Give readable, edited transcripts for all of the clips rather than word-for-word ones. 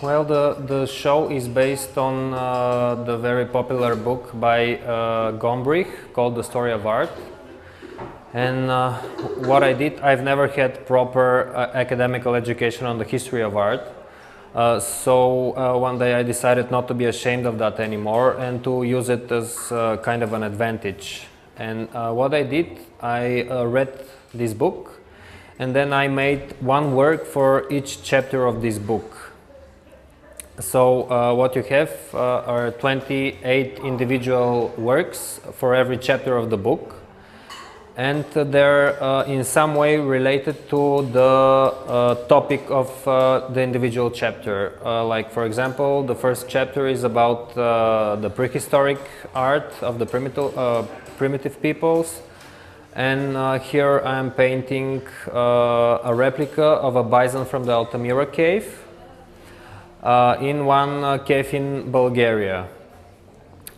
Well, the show is based on the very popular book by Gombrich called The Story of Art. And what I did, I've never had proper academical education on the history of art. So one day I decided not to be ashamed of that anymore and to use it as kind of an advantage. And what I did, I read this book and then I made one work for each chapter of this book. So what you have are 28 individual works for every chapter of the book, and they're in some way related to the topic of the individual chapter. Like, for example, the first chapter is about the prehistoric art of the primitive peoples, and here I'm painting a replica of a bison from the Altamira cave. In one cave in Bulgaria.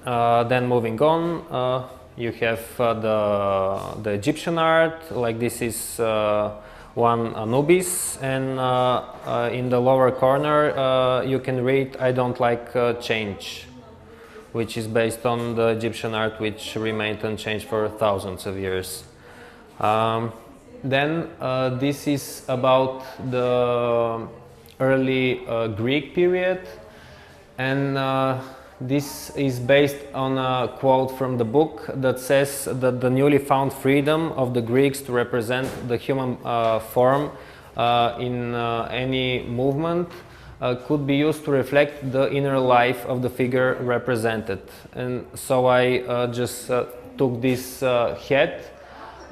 Then moving on, you have the Egyptian art, like this is one Anubis, and in the lower corner you can read I Don't Like Change, which is based on the Egyptian art which remained unchanged for thousands of years. Then this is about the early Greek period, and this is based on a quote from the book that says that the newly found freedom of the Greeks to represent the human form in any movement could be used to reflect the inner life of the figure represented. And so I just took this head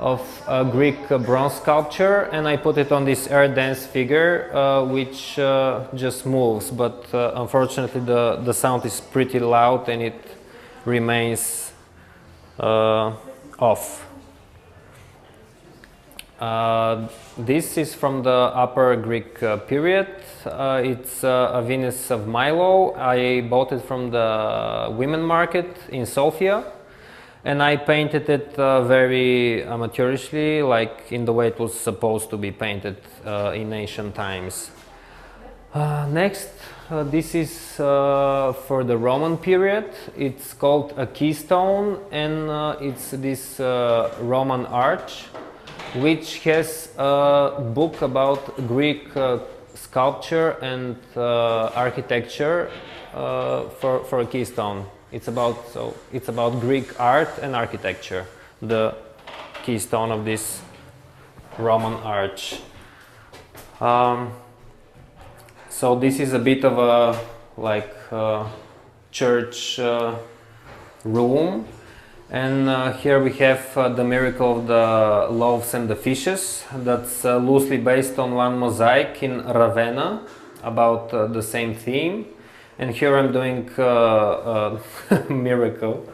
of a Greek bronze sculpture and I put it on this air dance figure which just moves, but unfortunately the sound is pretty loud and it remains off. This is from the Upper Greek period. It's a Venus of Milo. I bought it from the women market in Sofia. And I painted it very amateurishly, like in the way it was supposed to be painted in ancient times. Next, this is for the Roman period. It's called a keystone, and it's this Roman arch, which has a book about Greek sculpture and architecture for a keystone. It's about Greek art and architecture, the keystone of this Roman arch. So this is a bit of a church room, and here we have the miracle of the loaves and the fishes. That's loosely based on one mosaic in Ravenna about the same theme. And here I'm doing a miracle.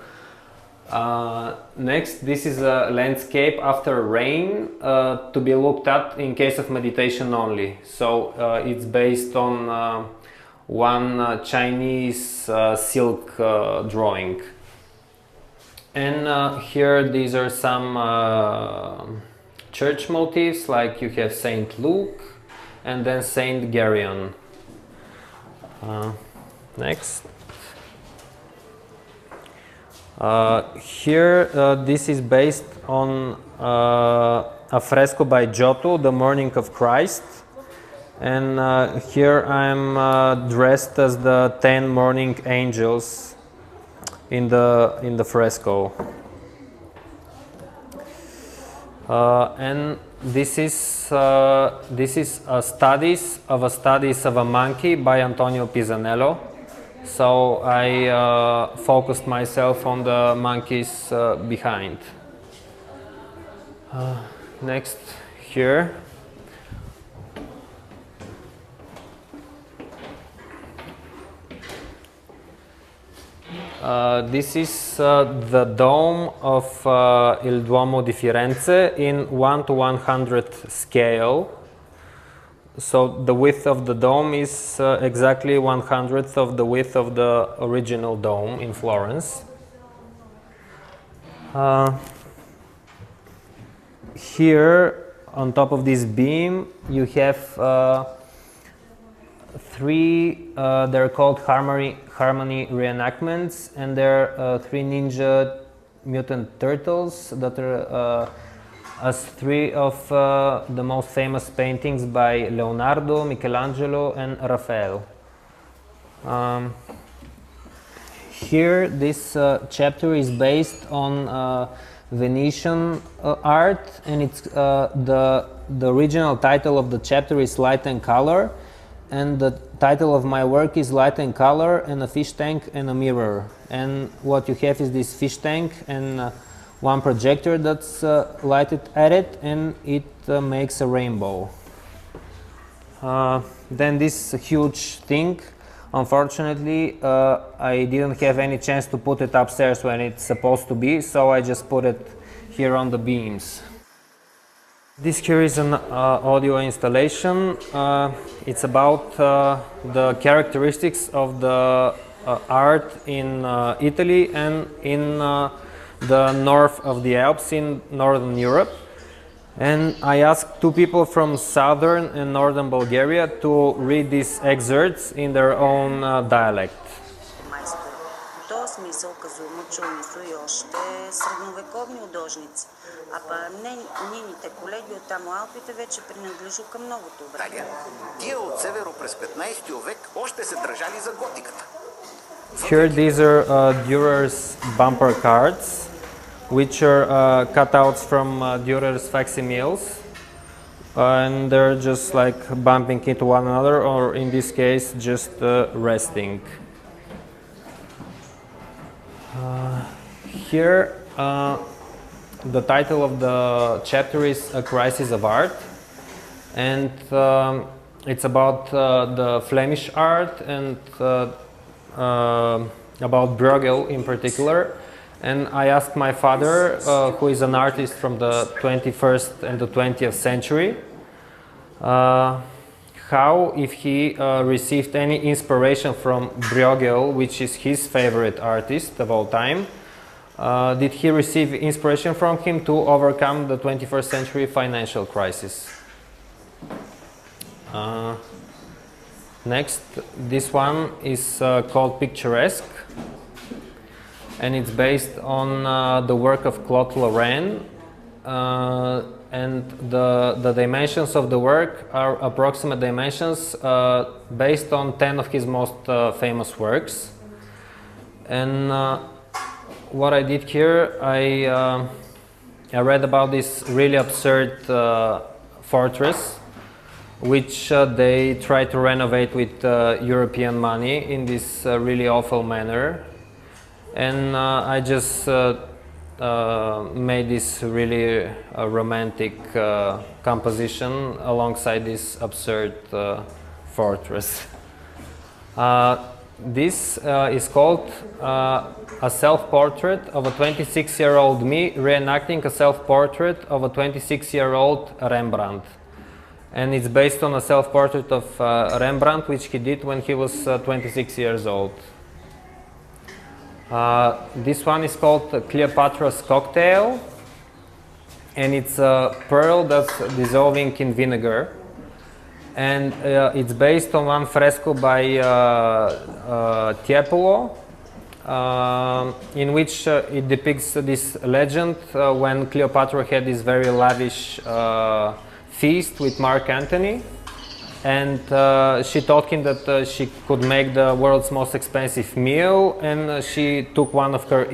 Next, this is a landscape after rain to be looked at in case of meditation only. So it's based on one Chinese silk drawing. And here these are some church motifs, like you have Saint Luke and then Saint Gerion. Next. Here this is based on a fresco by Giotto, The Morning of Christ, and here I'm dressed as the 10 morning angels in the fresco. And this is a studies of a monkey by Antonio Pisanello. So I focused myself on the monkeys behind. Next, here. This is the dome of Il Duomo di Firenze in 1:100 scale. so the width of the dome is exactly 1/100th of the width of the original dome in Florence. Here on top of this beam you have three, they're called harmony reenactments, and they're three ninja mutant turtles that are as three of the most famous paintings by Leonardo, Michelangelo and Raphael. Here this chapter is based on Venetian art, and it's the original title of the chapter is Light and Color, and the title of my work is Light and Color and a Fish Tank and a Mirror. And what you have is this fish tank and one projector that's lighted at it, and it makes a rainbow. Then this huge thing, unfortunately I didn't have any chance to put it upstairs when it's supposed to be, so I just put it here on the beams. This here is an audio installation. It's about the characteristics of the art in Italy and in the north of the Alps in Northern Europe. And I asked two people from southern and northern Bulgaria to read these excerpts in their own dialect. В този смисъл казуемо, че са и още средновековни художници. А па нейните колеги от там Алпите вече принадлежат към новото време. Таля, тия от северо през 15 век още се държали за готиката. Here these are Dürer's bumper cards, which are cutouts from Dürer's facsimiles, and they're just like bumping into one another, or in this case just resting. Here the title of the chapter is A Crisis of Art, and it's about the Flemish art and about Bruegel in particular. And I asked my father, who is an artist from the 21st and the 20th century, how, if he received any inspiration from Bruegel, which is his favorite artist of all time, did he receive inspiration from him to overcome the 21st century financial crisis? Next, this one is called Picturesque, and it's based on the work of Claude Lorrain, and the dimensions of the work are approximate dimensions based on 10 of his most famous works. And what I did here, I read about this really absurd fortress, which they try to renovate with European money in this really awful manner. And I just made this really romantic composition alongside this absurd fortress. This is called a self-portrait of a 26-year-old me reenacting a self-portrait of a 26-year-old Rembrandt. And it's based on a self-portrait of Rembrandt, which he did when he was 26 years old. This one is called Cleopatra's Cocktail, and it's a pearl that's dissolving in vinegar. And it's based on one fresco by Tiepolo, in which it depicts this legend when Cleopatra had this very lavish feast with Mark Antony, and she told him that she could make the world's most expensive meal, and she took one of her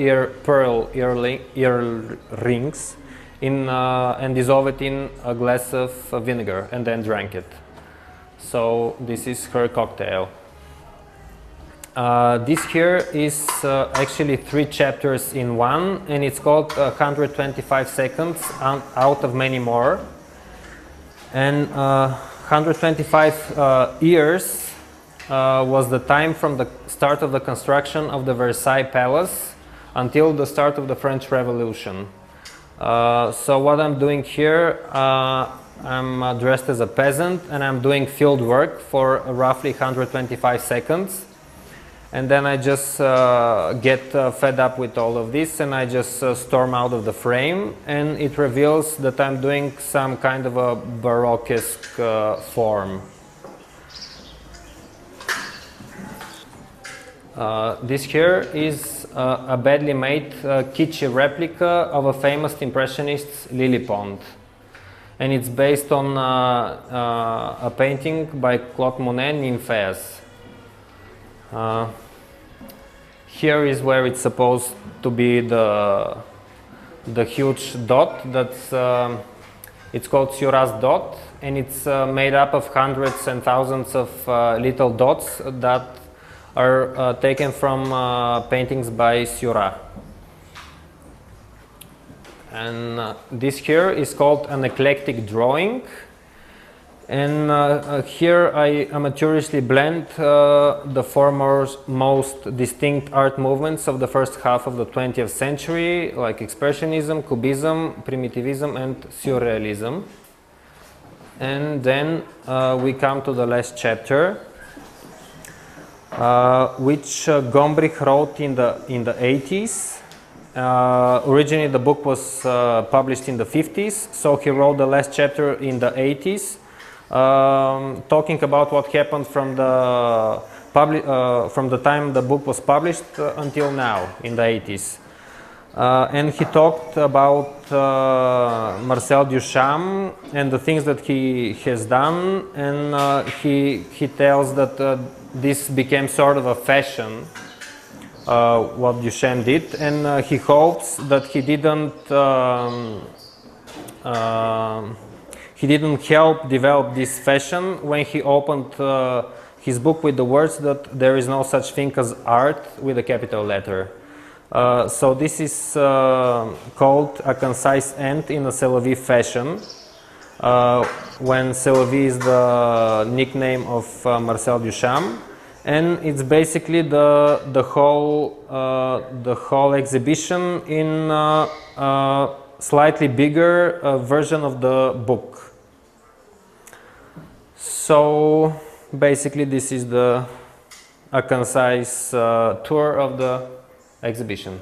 pearl earrings and dissolved it in a glass of vinegar and then drank it. So this is her cocktail. This here is actually 3 chapters in one, and it's called 125 seconds out of many more. And 125 years was the time from the start of the construction of the Versailles Palace until the start of the French Revolution. So what I'm doing here, I'm dressed as a peasant and I'm doing field work for roughly 125 seconds. And then I just get fed up with all of this and I just storm out of the frame, and it reveals that I'm doing some kind of a Baroque-esque form. This here is a badly made kitschy replica of a famous impressionist Lily Pond. And it's based on a painting by Claude Monet, Nymphaeus. Here is where it's supposed to be the huge dot. That's it's called Seurat's dot, and it's made up of hundreds and thousands of little dots that are taken from paintings by Seurat. And this here is called an eclectic drawing. And here I amateurishly blend the four most distinct art movements of the first half of the 20th century, like Expressionism, Cubism, Primitivism, and Surrealism. And then we come to the last chapter, which Gombrich wrote in the 80s. Originally the book was published in the 50s, so he wrote the last chapter in the 80s. Talking about what happened from the time the book was published until now in the 80s. And he talked about Marcel Duchamp and the things that he has done, and he tells that this became sort of a fashion, what Duchamp did, and he hopes that he didn't help develop this fashion when he opened his book with the words that there is no such thing as art with a capital letter. So this is called a concise end in a Sariev fashion, when Sariev is the nickname of Marcel Duchamp, and it's basically the whole exhibition in a slightly bigger version of the book. So basically this is a concise tour of the exhibition.